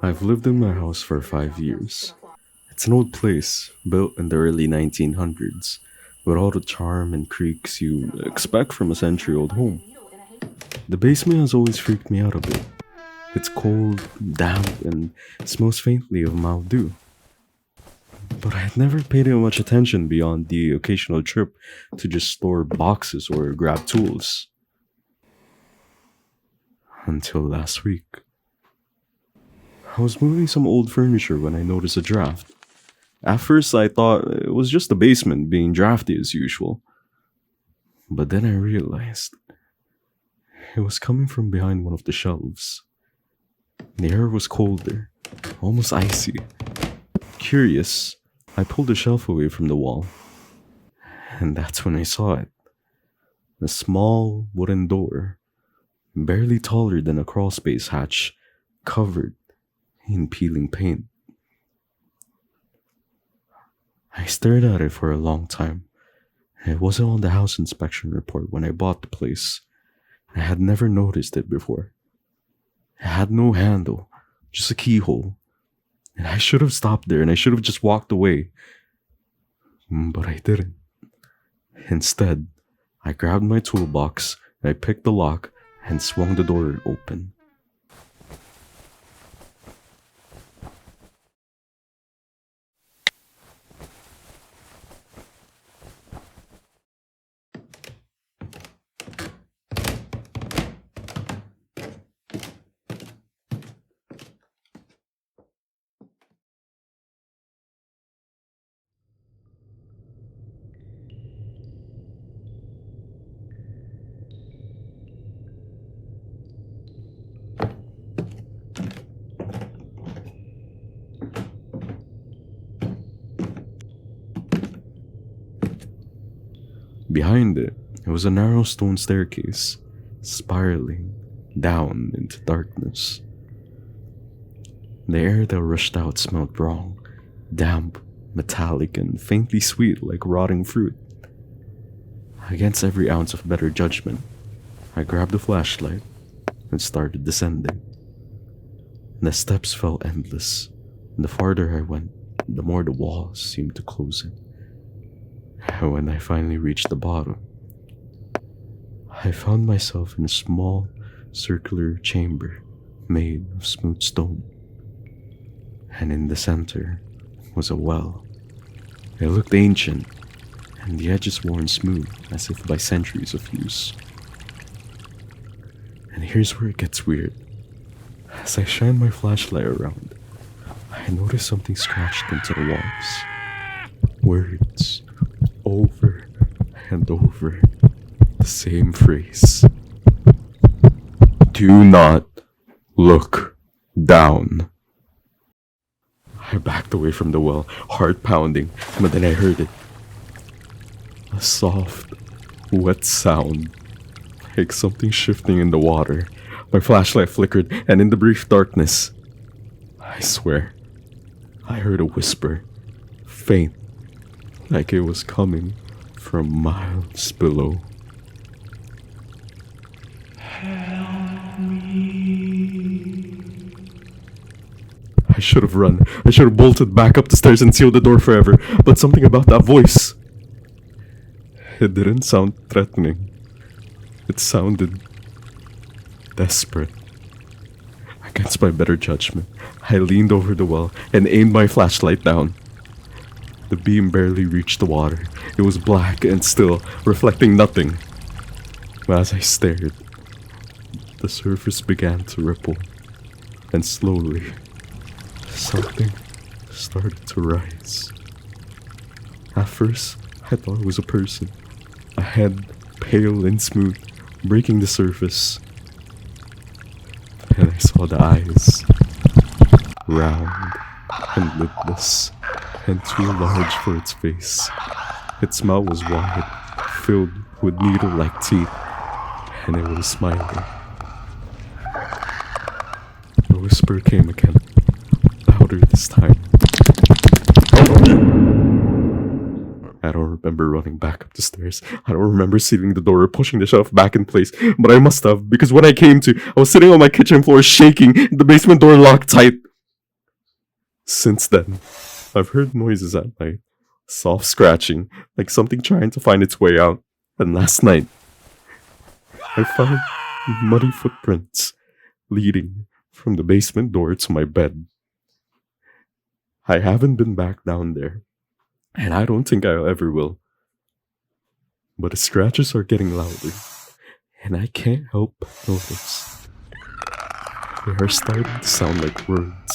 I've lived in my house for 5 years. It's an old place, built in the early 1900s, with all the charm and creaks you expect from a century old home. The basement has always freaked me out a bit. It's cold, damp, and smells faintly of mildew. But I had never paid it much attention beyond the occasional trip to just store boxes or grab tools. Until last week. I was moving some old furniture when I noticed a draft. At first, I thought it was just the basement being drafty as usual. But then I realized it was coming from behind one of the shelves. The air was colder, almost icy. Curious, I pulled the shelf away from the wall, and that's when I saw it. A small wooden door, barely taller than a crawlspace hatch, covered in peeling paint. I stared at it for a long time. It wasn't on the house inspection report when I bought the place. I had never noticed it before. It had no handle, just a keyhole. And I should have stopped there and I should have just walked away. But I didn't. Instead, I grabbed my toolbox, and I picked the lock and swung the door open. Behind it, was a narrow stone staircase, spiraling down into darkness. The air that rushed out smelled wrong, damp, metallic, and faintly sweet like rotting fruit. Against every ounce of better judgment, I grabbed a flashlight and started descending. The steps felt endless, and the farther I went, the more the walls seemed to close in. And when I finally reached the bottom, I found myself in a small, circular chamber made of smooth stone. And in the center was a well. It looked ancient, and the edges worn smooth as if by centuries of use. And here's where it gets weird. As I shine my flashlight around, I notice something scratched into the walls. Words, over and over, the same phrase. Do not look down. I backed away from the well, heart pounding, but then I heard it. A soft, wet sound, like something shifting in the water. My flashlight flickered, and in the brief darkness, I swear, I heard a whisper, faint, like it was coming from miles below. Help me. I should have run. I should have bolted back up the stairs and sealed the door forever. But something about that voice, it didn't sound threatening. It sounded desperate. Against my better judgment, I leaned over the well and aimed my flashlight down. The beam barely reached the water. It was black and still, reflecting nothing. But as I stared, the surface began to ripple, and slowly, something started to rise. At first, I thought it was a person, a head, pale and smooth, breaking the surface. And I saw the eyes, round and lipless, and too large for its face. Its mouth was wide, filled with needle-like teeth, and it was smiling. The whisper came again, louder this time. I don't remember running back up the stairs. I don't remember sealing the door or pushing the shelf back in place, but I must have, because when I came to, I was sitting on my kitchen floor shaking, the basement door locked tight. Since then, I've heard noises at night, soft scratching, like something trying to find its way out. And last night, I found muddy footprints leading from the basement door to my bed. I haven't been back down there, and I don't think I ever will. But the scratches are getting louder, and I can't help but notice they are starting to sound like words.